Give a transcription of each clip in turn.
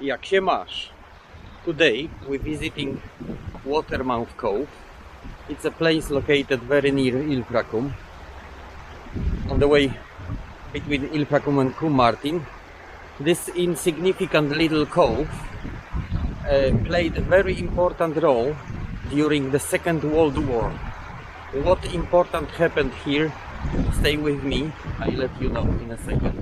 Jak się masz? Today we're visiting Watermouth Cove. It's a place located very near Ilfracombe, on the way between Ilfracombe and Combe Martin. This insignificant little cove played a very important role during the Second World War. What important happened here? Stay with me, I'll let you know in a second.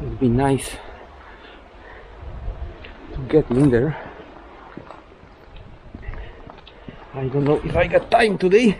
It'd be nice to get in there. I don't know if I got time today.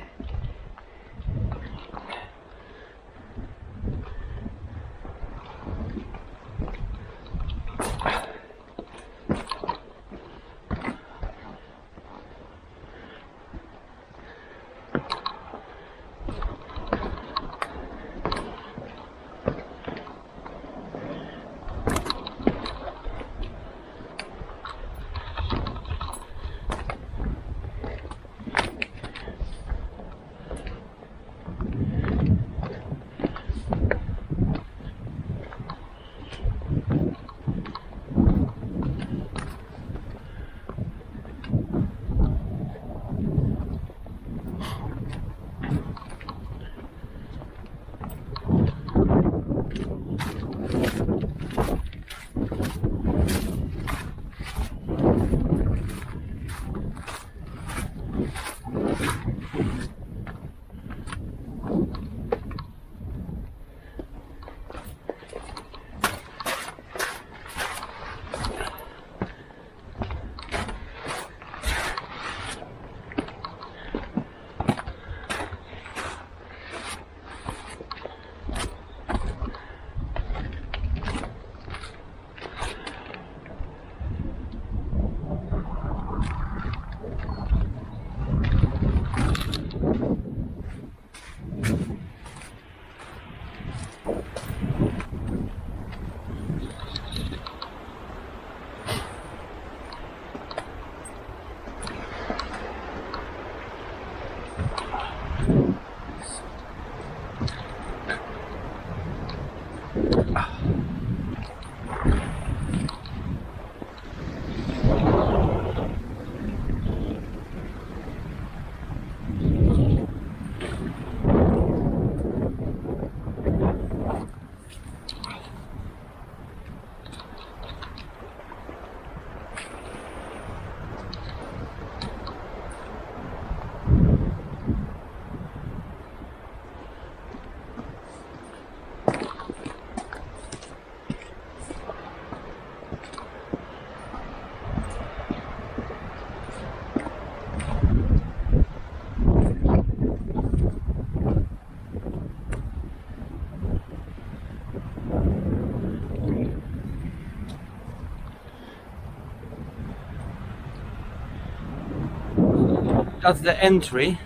That's the entry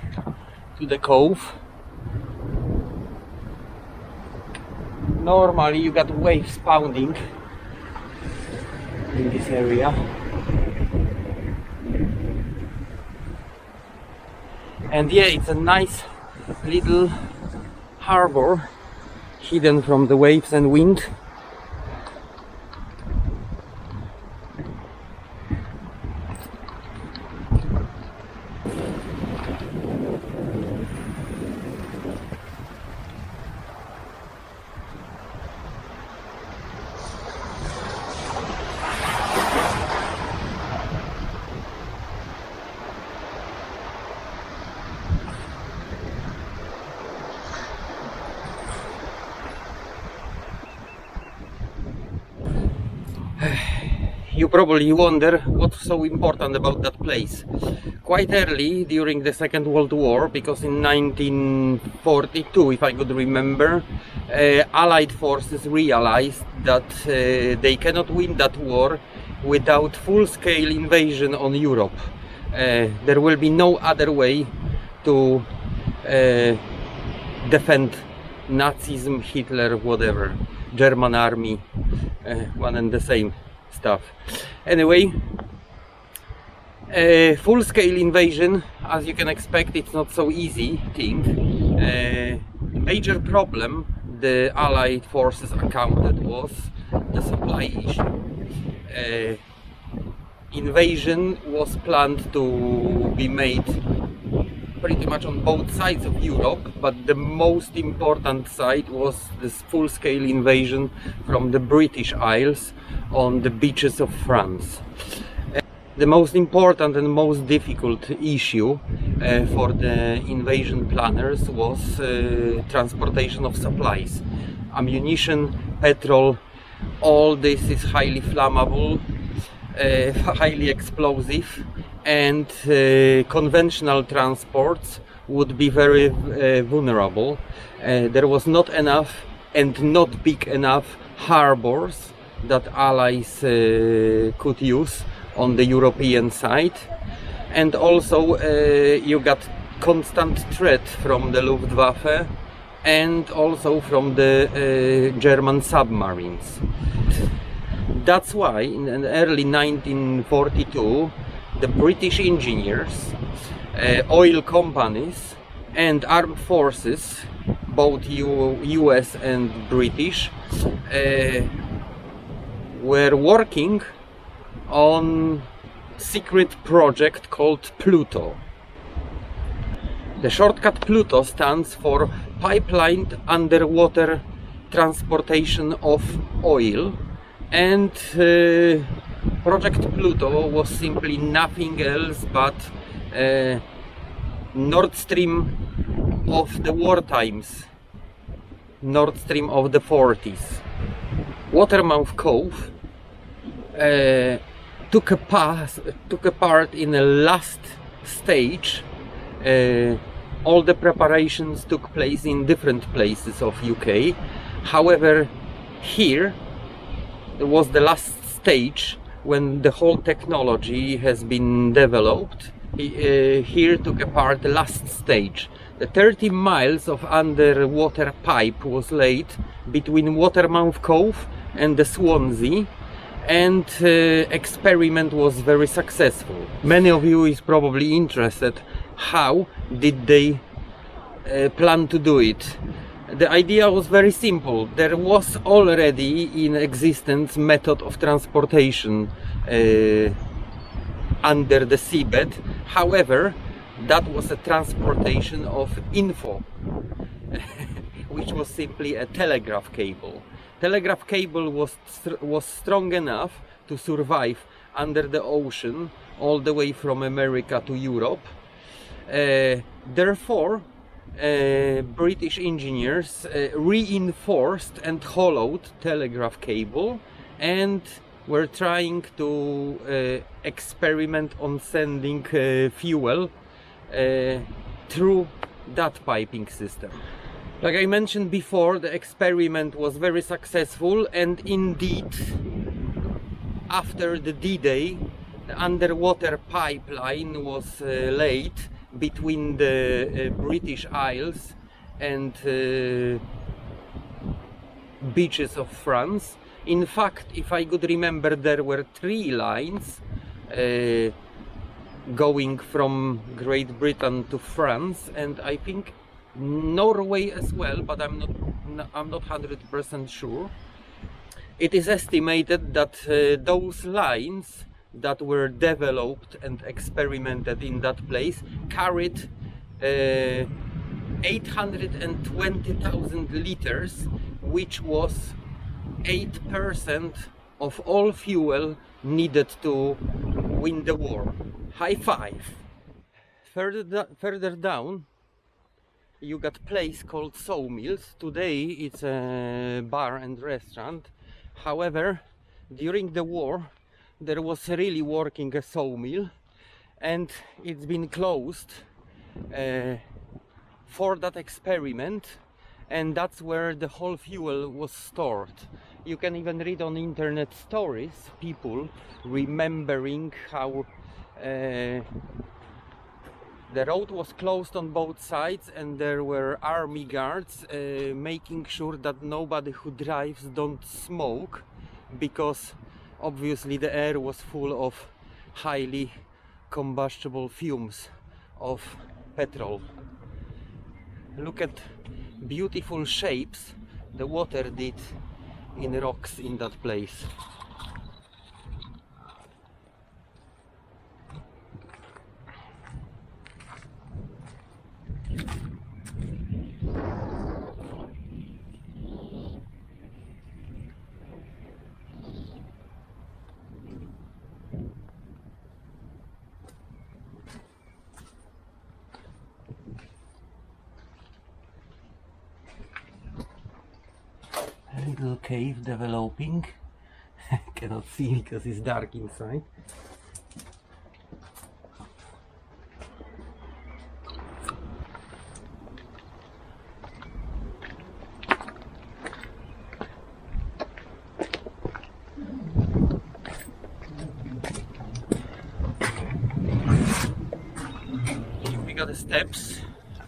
to the cove. Normally you got waves pounding in this area. And yeah, it's a nice little harbor hidden from the waves and wind. You probably wonder what's so important about that place. Quite early during the Second World War, because in 1942, if I could remember, Allied forces realized that they cannot win that war without full-scale invasion on Europe. There will be no other way to defend Nazism, Hitler, whatever, German army, one and the same stuff. Anyway, full-scale invasion, as you can expect, it's not so easy thing. The major problem the Allied forces encountered was the supply issue. Invasion was planned to be made pretty much on both sides of Europe, but the most important side was this full-scale invasion from the British Isles on the beaches of France. The most important and most difficult issue for the invasion planners was transportation of supplies. Ammunition, petrol, all this is highly flammable, highly explosive, and conventional transports would be very vulnerable. There was not enough and not big enough harbors that Allies could use on the European side, and also you got constant threat from the Luftwaffe and also from the German submarines. That's why in early 1942 the British engineers, oil companies and armed forces, both US and British, were working on secret project called PLUTO. The shortcut PLUTO stands for Pipelined Underwater Transportation of Oil, and Project PLUTO was simply nothing else but Nord Stream of the war times, Nord Stream of the 40s. Watermouth Cove took a part in the last stage. All the preparations took place in different places of UK. However, here was the last stage when the whole technology has been developed. Here took a part the last stage. The 30 miles of underwater pipe was laid between Watermouth Cove and the Swansea, and experiment was very successful. Many of you is probably interested, how did they plan to do it? The idea was very simple. There was already in existence method of transportation under the seabed. However, that was a transportation of info, which was simply a telegraph cable. Telegraph cable was strong enough to survive under the ocean all the way from America to Europe. Therefore, British engineers reinforced and hollowed telegraph cable and were trying to experiment on sending fuel through that piping system. Like I mentioned before, the experiment was very successful, and indeed after the D-Day the underwater pipeline was laid between the British Isles and beaches of France. In fact, if I could remember, there were 3 lines going from Great Britain to France, and I think Norway as well, but I'm not 100% sure. It is estimated that those lines that were developed and experimented in that place carried 820,000 liters, which was 8% of all fuel needed to win the war. High five! Further down you got a place called Sawmills. Today it's a bar and restaurant. However, during the war there was really working a sawmill, and it's been closed for that experiment, and that's where the whole fuel was stored. You can even read on internet stories, people remembering how the road was closed on both sides, and there were army guards making sure that nobody who drives don't smoke, because obviously the air was full of highly combustible fumes of petrol. Look at beautiful shapes the water did in rocks in that place. A little cave developing. Cannot see because it's dark inside. We got the steps.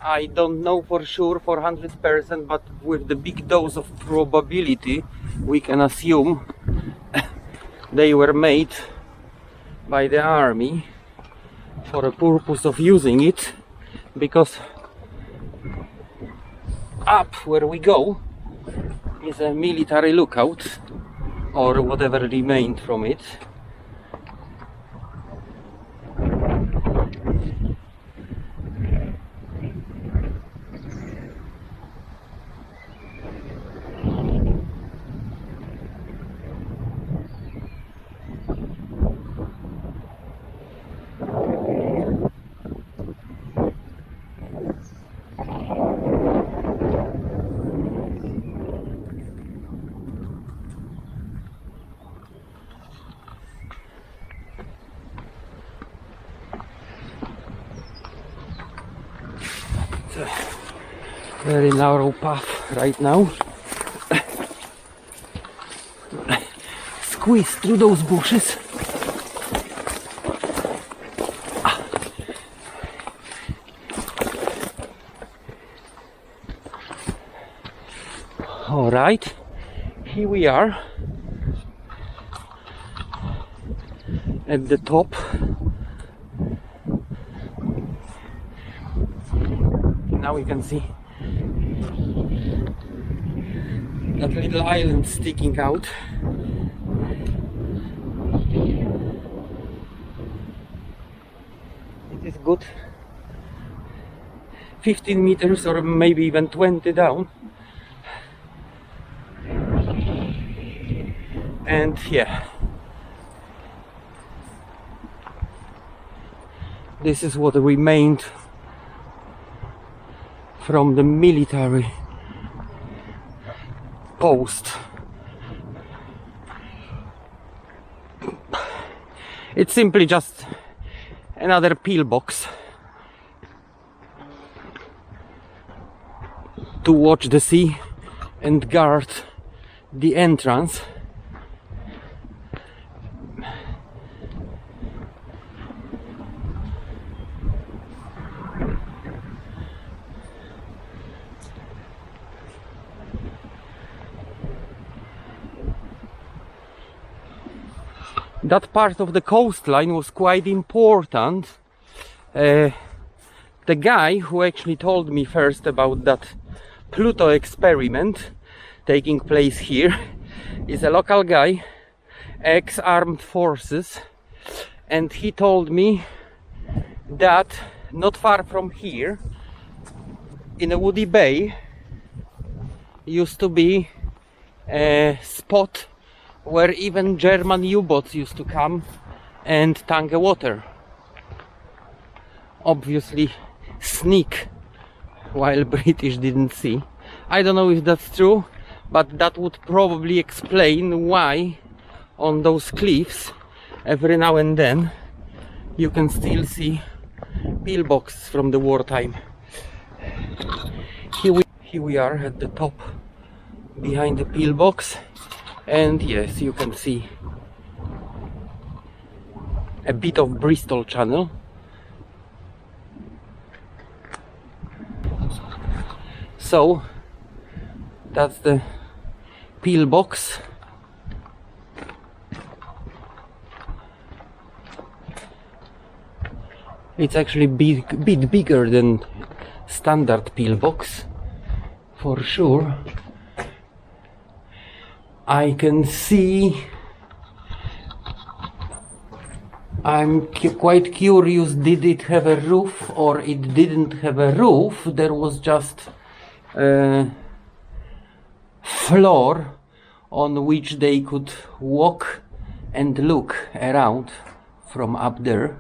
I don't know for sure, for 100%, but with the big dose of probability we can assume they were made by the army for a purpose of using it, because up where we go is a military lookout, or whatever remained from it. Very narrow path right now. Squeeze through those bushes. All right, here we are at the top. Now we can see that little island sticking out. It is good 15 meters or maybe even 20 down. And yeah, this is what remained from the military post. It's simply just another pillbox to watch the sea and guard the entrance. that part of the coastline was quite important. The guy who actually told me first about that PLUTO experiment taking place here is a local guy, ex-armed forces, and he told me that not far from here, in a woody bay, used to be a spot where even German U-boats used to come and tank water. Obviously sneak while British didn't see. I don't know if that's true, but that would probably explain why on those cliffs every now and then you can still see pillboxes from the wartime. Here we are at the top behind the pillbox, and yes, you can see a bit of Bristol Channel. So that's the pillbox. It's actually bit bigger than standard pillbox, for sure. I can see. I'm quite curious, did it have a roof or it didn't have a roof? There was just a floor on which they could walk and look around from up there.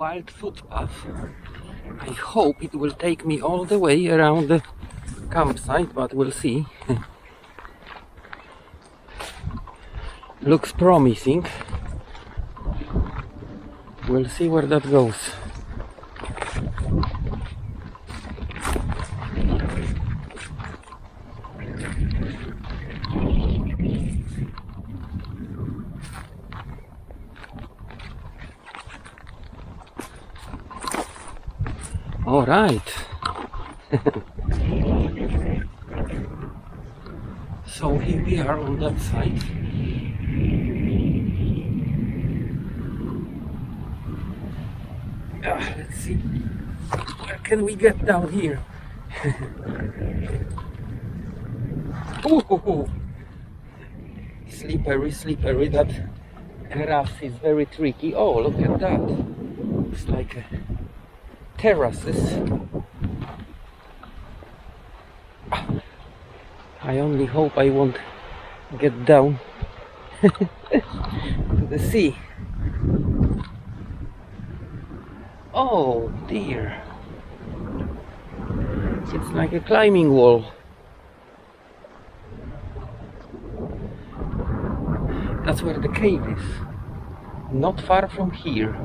wild footpath. I hope it will take me all the way around the campsite, but we'll see. Looks promising. We'll see where that goes. All right. So here we are on that side. Let's see. Where can we get down here? Ooh, slippery, slippery. That grass is very tricky. Oh, look at that. It's like terraces. I only hope I won't get down to the sea. Oh dear. It's like a climbing wall. That's where the cave is. Not far from here.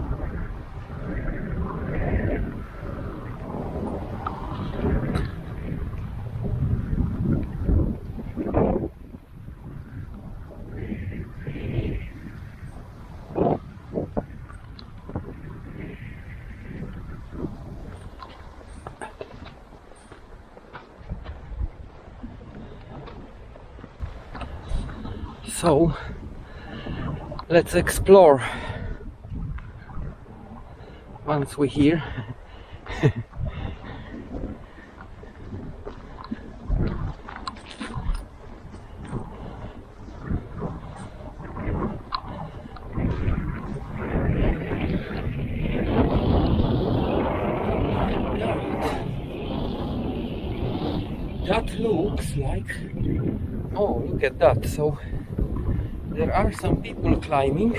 So let's explore once we're here. That looks like, oh, look at that. So there are some people climbing.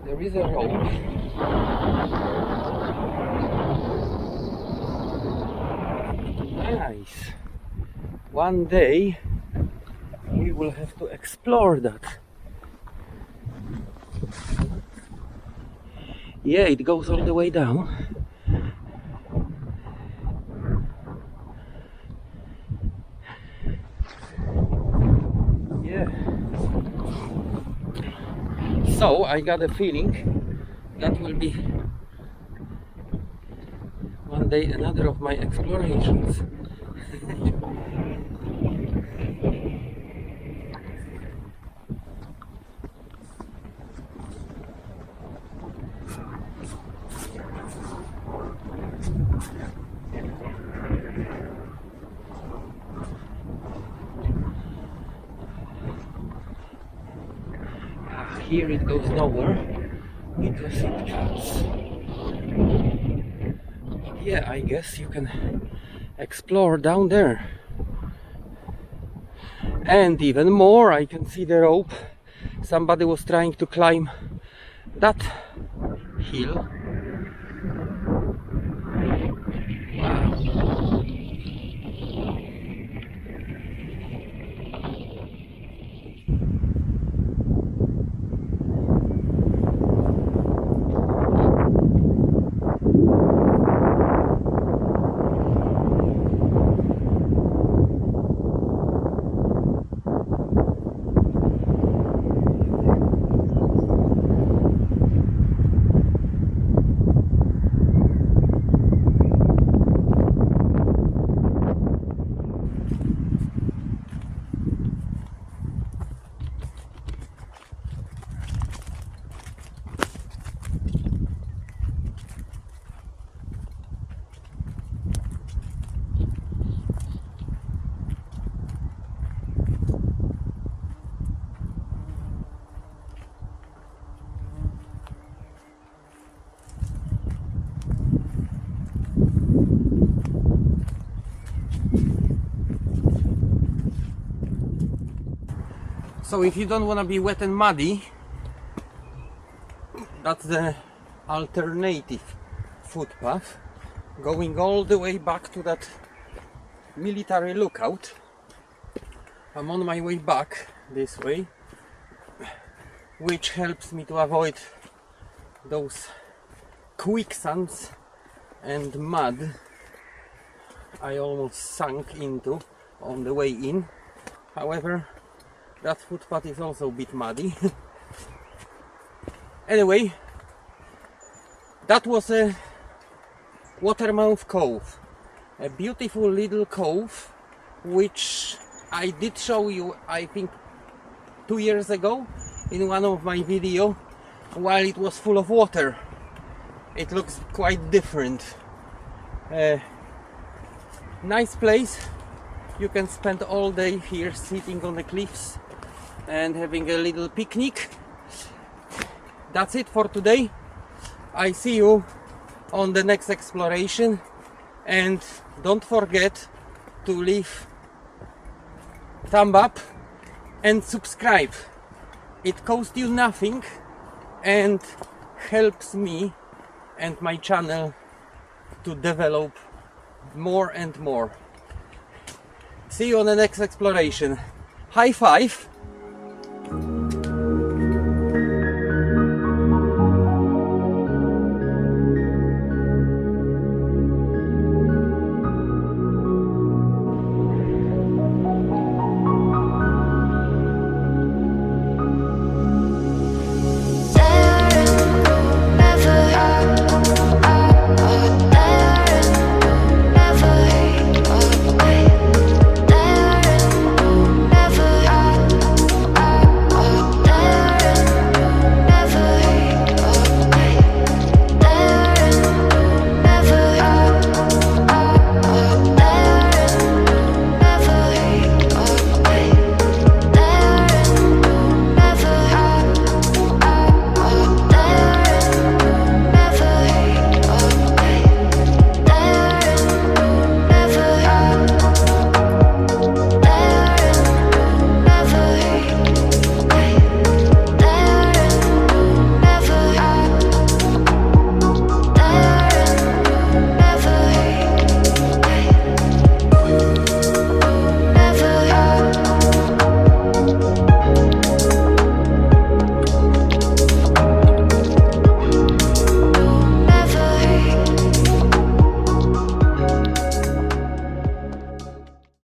There is a rope. Nice. One day we will have to explore that. Yeah, it goes all the way down. So I got a feeling that will be one day another of my explorations. Here it goes nowhere because it cuts. Yeah, I guess you can explore down there. And even more, I can see the rope. Somebody was trying to climb that hill. Wow. So if you don't want to be wet and muddy, That's the alternative footpath going all the way back to that military lookout. I'm on my way back this way, which helps me to avoid those quicksands and mud I almost sunk into on the way in. However, that footpath is also a bit muddy. Anyway, that was a Watermouth Cove, a beautiful little cove which I did show you, I think 2 years ago in one of my videos while it was full of water. It looks quite different. Nice place. You can spend all day here sitting on the cliffs and having a little picnic. That's it for today. I see you on the next exploration, and don't forget to leave thumb up and subscribe. It costs you nothing and helps me and my channel to develop more and more. See you on the next exploration. High five.